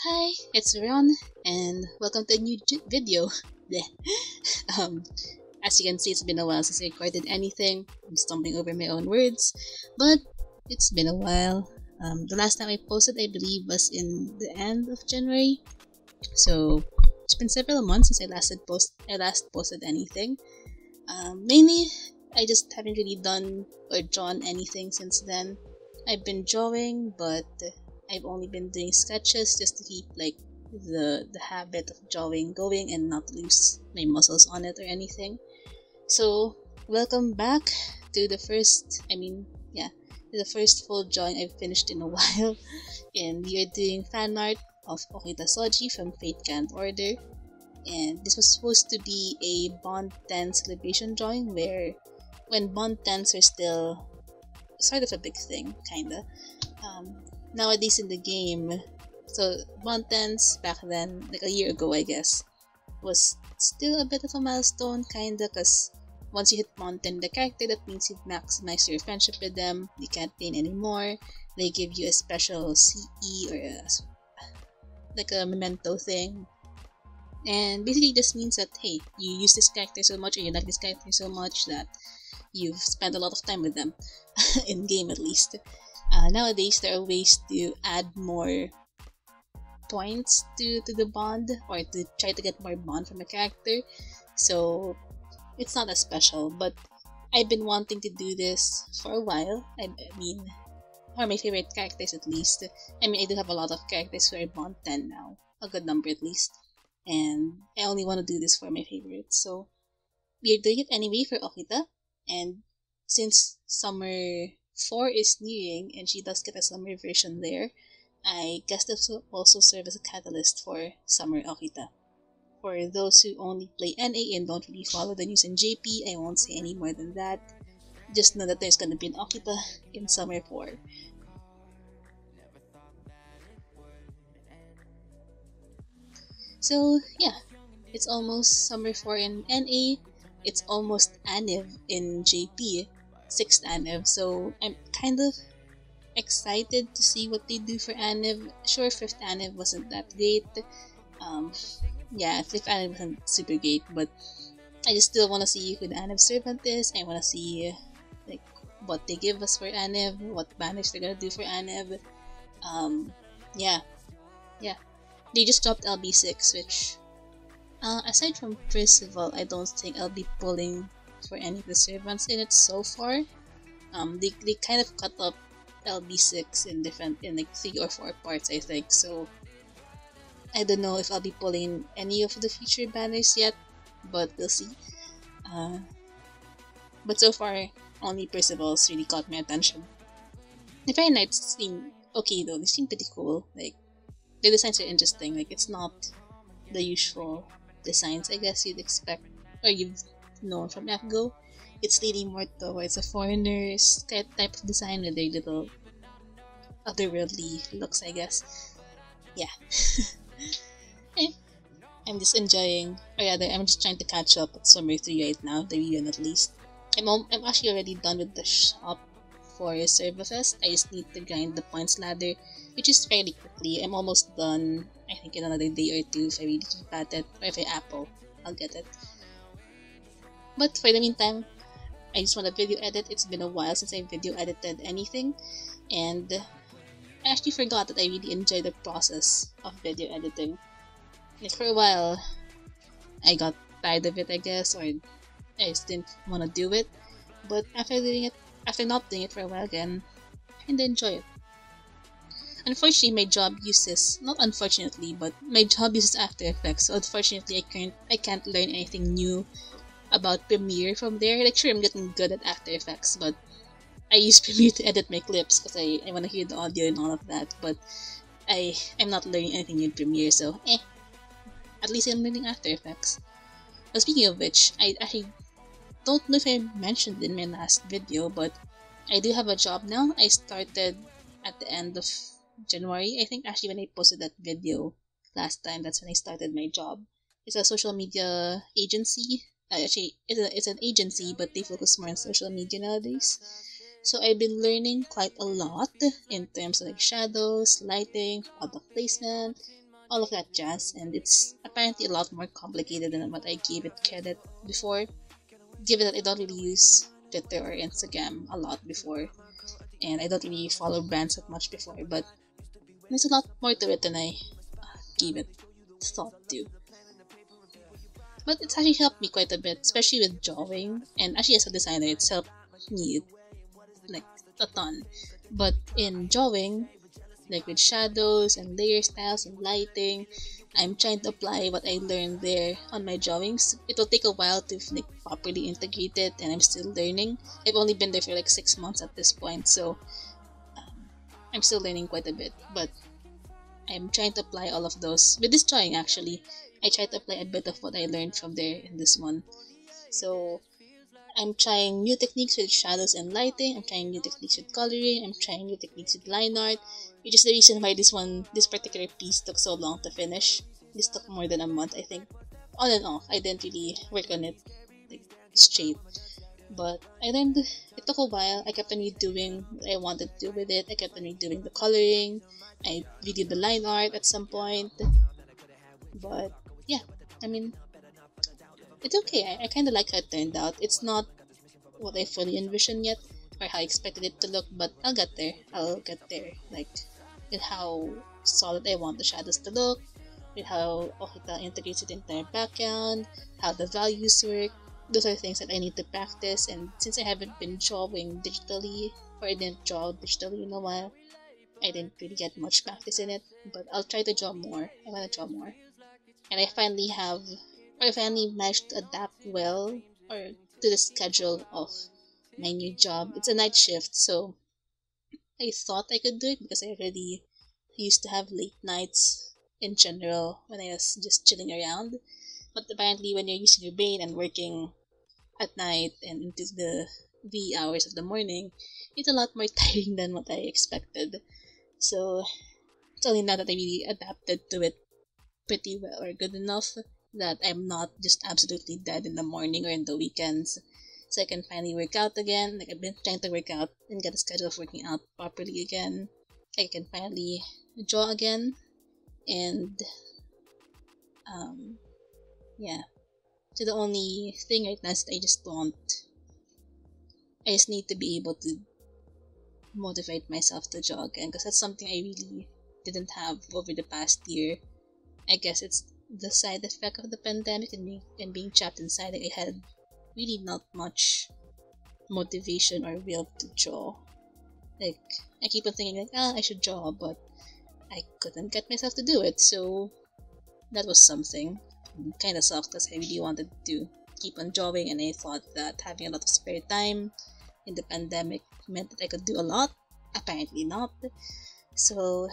Hi, it's Ron, and welcome to a new video. Bleh. As you can see, it's been a while since I recorded anything. I'm stumbling over my own words, but it's been a while. The last time I posted, I believe, was in the end of January. So it's been several months since I last posted anything. Mainly, I just haven't really done or drawn anything since then. I've been drawing, but I've only been doing sketches just to keep like the habit of drawing going and not lose my muscles on it or anything. So welcome back to the first to the first full drawing I've finished in a while, and we are doing fan art of Okita from Fate Can't Order. And this was supposed to be a Bond 10 celebration drawing where when Bond 10s are still sort of a big thing, kinda. Nowadays in the game, so Bond 10s back then, like a year ago I guess, was still a bit of a milestone, kinda, cause once you hit Bond 10 the character, that means you've maximized your friendship with them, you can't pain anymore, they give you a special CE or like a memento thing. And basically just means that, hey, you use this character so much or you like this character so much that you've spent a lot of time with them, in game at least. Nowadays there are ways to add more points to the bond or to try to get more bond from a character, so it's not as special, but I've been wanting to do this for a while. I mean, for my favorite characters at least. I mean, I do have a lot of characters who are Bond 10 now, a good number at least, and I only want to do this for my favorites, so we're doing it anyway for Okita. And since Summer 4 is nearing and she does get a summer version there, I guess this will also serve as a catalyst for Summer Okita. For those who only play NA and don't really follow the news in JP, I won't say any more than that. Just know that there's gonna be an Okita in Summer 4. So yeah, it's almost Summer 4 in NA, it's almost Aniv in JP, 6th Aniv, so I'm kind of excited to see what they do for Aniv. Sure, 5th Aniv wasn't that great. Yeah, 5th Aniv wasn't super great, but I just still want to see who the Aniv servant is. I want to see like what they give us for Aniv, what banners they're gonna do for Aniv. Yeah. They just dropped LB6, which aside from Percival, I don't think I'll be pulling for any of the servants in it so far. They kind of cut up LB6 in like 3 or 4 parts, I think, so I don't know if I'll be pulling any of the future banners yet, but we'll see. But so far, only Percival's really caught my attention. The Fairy Knights seem okay though, they seem pretty cool, like the designs are interesting, like it's not the usual designs I guess you'd expect or you've known from FGO. It's leaning more towards a foreigner's type of design with their little otherworldly looks, I guess. Yeah. I'm just enjoying, or rather, I'm just trying to catch up at Summer 3 right now, the region at least. I'm actually already done with the shop for Serverfest. I just need to grind the points ladder, which is fairly quickly. I'm almost done, I think in another day or two if I really keep at it, or if I Apple, I'll get it. But for the meantime, I just want to video edit. It's been a while since I video edited anything, and I actually forgot that I really enjoy the process of video editing. Like for a while, I got tired of it, I guess, or I just didn't want to do it. But after not doing it for a while again, I kinda enjoy it. Unfortunately, my job uses, not unfortunately, but my job uses After Effects, so unfortunately I can't learn anything new about Premiere from there. Like sure, I'm getting good at After Effects, but I use Premiere to edit my clips because I want to hear the audio and all of that, but I'm not learning anything new in Premiere, so at least I'm learning After Effects. Now, speaking of which, I actually don't know if I mentioned in my last video, but I do have a job now. I started at the end of January, I think. Actually, when I posted that video last time, that's when I started my job. It's a social media agency. Actually, it's an agency, but they focus more on social media nowadays. So I've been learning quite a lot in terms of like shadows, lighting, product placement, all of that jazz, and it's apparently a lot more complicated than what I gave it credit before, given that I don't really use Twitter or Instagram a lot before, and I don't really follow brands that much before, but there's a lot more to it than I gave it thought to. But it's actually helped me quite a bit, especially with drawing, and actually as a designer, it's helped me like a ton. But in drawing, like with shadows and layer styles and lighting, I'm trying to apply what I learned there on my drawings. It'll take a while to like properly integrate it, and I'm still learning. I've only been there for like 6 months at this point, so I'm still learning quite a bit. But I'm trying to apply all of those with this drawing. Actually, I try to apply a bit of what I learned from there in this one. So I'm trying new techniques with shadows and lighting. I'm trying new techniques with coloring. I'm trying new techniques with line art, which is the reason why this particular piece took so long to finish. This took more than a month, I think. On and off, I didn't really work on it like straight. But I learned it took a while. I kept on redoing what I wanted to do with it. I kept on redoing the coloring. I redid the line art at some point. But yeah, I mean, it's okay. I kind of like how it turned out. It's not what I fully envisioned yet, or how I expected it to look, but I'll get there. I'll get there. Like, with how solid I want the shadows to look, with how Okita integrates it into their background, how the values work. Those are things that I need to practice, and since I haven't been drawing digitally, or I didn't draw digitally in a while, I didn't really get much practice in it, but I'll try to draw more. I want to draw more. And I finally managed to adapt well or to the schedule of my new job. It's a night shift, so I thought I could do it because I already used to have late nights in general when I was just chilling around. But apparently when you're using your brain and working at night and into the wee hours of the morning, it's a lot more tiring than what I expected. So it's only now that I really adapted to it pretty well or good enough that I'm not just absolutely dead in the morning or in the weekends. So I can finally work out again. Like I've been trying to work out and get a schedule of working out properly again. I can finally draw again. And yeah. So the only thing right now is that I just need to be able to motivate myself to draw again, because that's something I really didn't have over the past year. I guess it's the side effect of the pandemic and being trapped inside. I had really not much motivation or will to draw. Like, I keep on thinking like, I should draw, but I couldn't get myself to do it, so that was something. Kind of sucked because I really wanted to keep on drawing, and I thought that having a lot of spare time in the pandemic meant that I could do a lot. Apparently not. So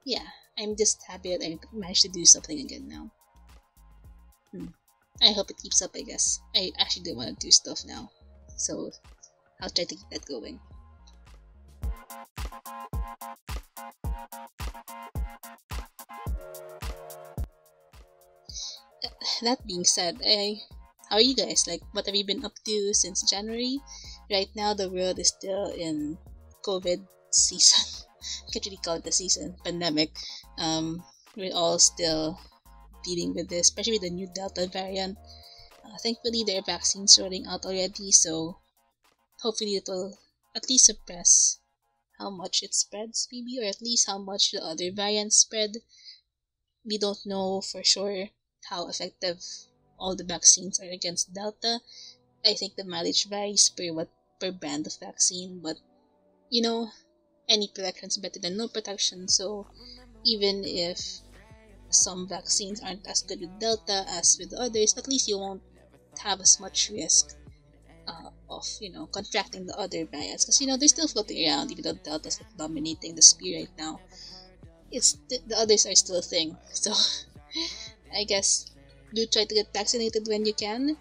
yeah, I'm just happy that I managed to do something again now. I hope it keeps up, I guess. I actually do want to do stuff now, so I'll try to keep that going. That being said, how are you guys? Like, what have you been up to since January? Right now, the world is still in COVID season. Can't really call it a season. Pandemic. We're all still dealing with this, especially with the new Delta variant. Thankfully, there are vaccines rolling out already, so hopefully it will at least suppress how much it spreads, maybe, or at least how much the other variants spread. We don't know for sure how effective all the vaccines are against Delta. I think the mileage varies per brand of vaccine, but you know, any protection is better than no protection. So even if some vaccines aren't as good with Delta as with others, at least you won't have as much risk of contracting the other variants, because they're still floating around even though Delta's like dominating the spear right now. It's the others are still a thing. So I guess do try to get vaccinated when you can.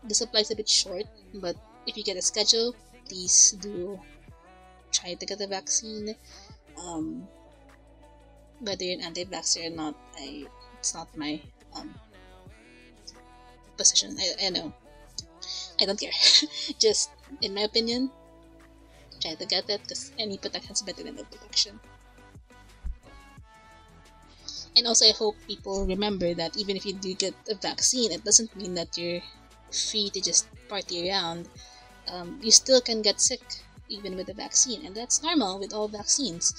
The supply is a bit short, but if you get a schedule, please do try to get the vaccine. Whether you're an anti-vaxxer or not, it's not my position. I know. I don't care. Just, in my opinion, try to get it, because any protection is better than no protection. And also, I hope people remember that even if you do get a vaccine, it doesn't mean that you're free to just party around. You still can get sick even with the vaccine, and that's normal with all vaccines.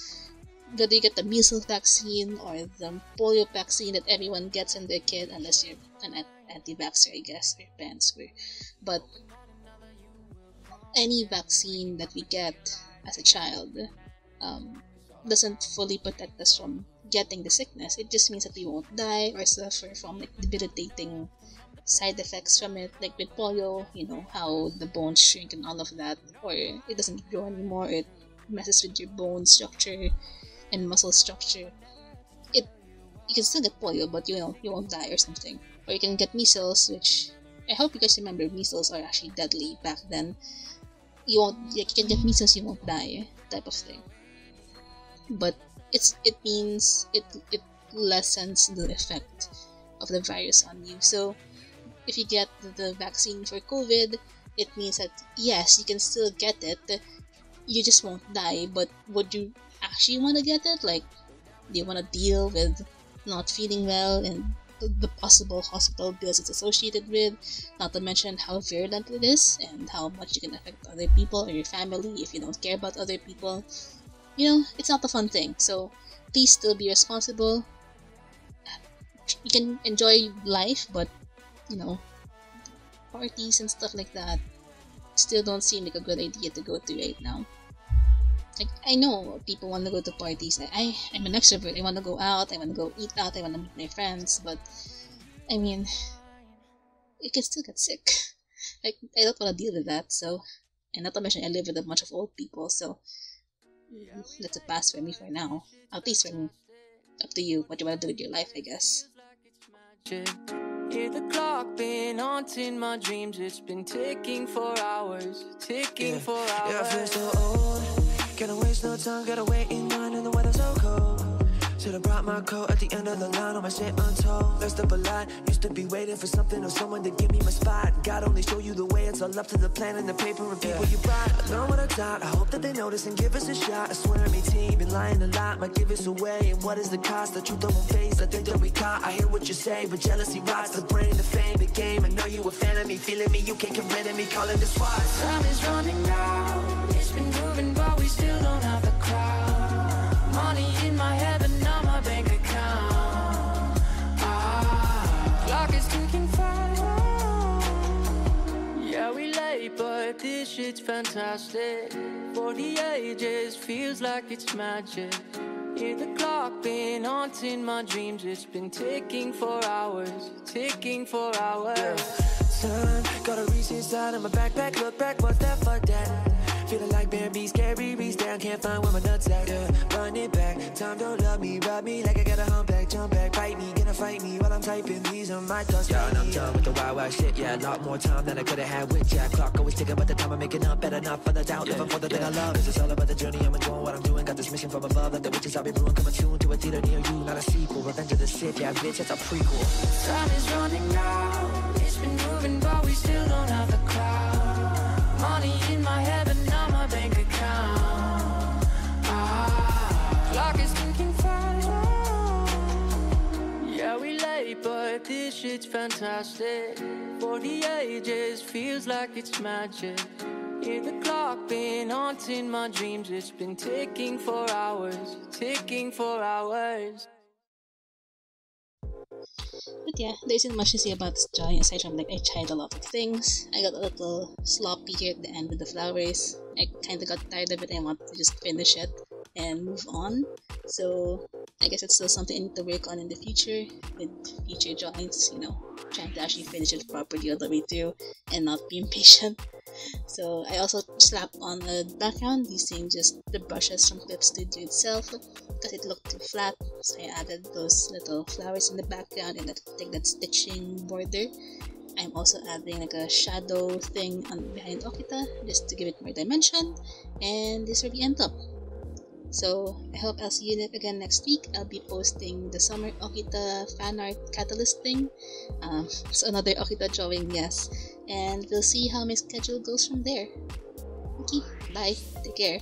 Whether you get the measles vaccine or the polio vaccine that everyone gets in their kid, unless you're an anti-vaxxer, I guess, or your parents were. But any vaccine that we get as a child doesn't fully protect us from getting the sickness. It just means that we won't die or suffer from like debilitating side effects from it, like with polio, you know, how the bones shrink and all of that, or it doesn't grow anymore, it messes with your bone structure and muscle structure. You can still get polio, but you won't die or something. Or you can get measles, which I hope you guys remember, measles are actually deadly back then. You can get measles, you won't die, type of thing. But it means it lessens the effect of the virus on you. So if you get the vaccine for COVID, it means that yes, you can still get it, you just won't die. But would you actually want to get it? Like, do you want to deal with not feeling well and the possible hospital bills it's associated with, not to mention how virulent it is and how much you can affect other people or your family if you don't care about other people? You know, it's not a fun thing. So please still be responsible. You can enjoy life, but you know, parties and stuff like that still don't seem like a good idea to go to right now. Like, I know people want to go to parties. I'm an extrovert. I want to go out. I want to go eat out. I want to meet my friends. But I mean, you can still get sick. Like, I don't want to deal with that. So, and not to mention, I live with a bunch of old people. So that's a pass for me for now. At least for me. Up to you. What you want to do with your life, I guess. Hear the clock been haunting my dreams. It's been ticking for hours, ticking for hours. Yeah, I feel so old. Gotta waste no time, gotta wait in line and the weather's so cold. Should've brought my coat at the end of the line on my shit untold. Messed up a lot, used to be waiting for something or someone to give me my spot. God only show you the way, it's all up to the plan and the paper and people you brought. I learned what I taught, I hope that they notice and give us a shot. I swear me team, been lying a lot, might give us away. And what is the cost? The truth I won't face, I think that we caught. I hear what you say, but jealousy rots the brain, the fame, the game. I know you a fan of me, feeling me, you can't get rid of me, calling the SWAT. Time is running out, it's been moving but we still don't have the crowd. Money in my head but not my bank account. Clock is ticking fast. Yeah, we late but this shit's fantastic. For the ages, feels like it's magic. Hear the clock been haunting my dreams. It's been ticking for hours, ticking for hours. Son, gotta reach inside of my backpack, look back, what's that, fuck that. Feeling like Bambi, scary, reach down, can't find where my nuts at, yeah. Run it back, time don't love me, rub me like I got a humpback, jump back, bite me, gonna fight me while I'm typing these on my thoughts. Yeah, and I'm done with the wild shit, yeah, a lot more time than I could've had with Jack. Clock always ticking, but the time I'm making up, better not for the doubt, living for the thing I love. It's all about the journey, I'm enjoying what I'm doing, got this mission from above, like the witches I'll be brewing, coming soon to a theater near you, not a sequel, Revenge of the Sith, yeah, bitch, it's a prequel. Time is running out, it's been moving but we still don't have the crowd. Money in my head but not my bank account. Clock is ticking fast. Yeah, we late but this shit's fantastic. For the ages, feels like it's magic. Hear the clock been haunting my dreams. It's been ticking for hours, ticking for hours. But yeah, there isn't much to say about this drawing aside from like I tried a lot of things. I got a little sloppy here at the end with the flowers. I kinda got tired of it. I wanted to just finish it and move on. So I guess it's still something I need to work on in the future with future drawings, you know, trying to actually finish it properly all the way through and not be impatient. So I also slapped on a background using just the brushes from Clip Studio itself because it looked too flat, so I added those little flowers in the background and that stitching border. I'm also adding like a shadow thing on behind Okita just to give it more dimension, and this will be end up. So I hope I'll see you again next week. I'll be posting the summer Okita fan art catalyst thing. It's another Okita drawing, yes. And we'll see how my schedule goes from there. Okay, bye. Take care.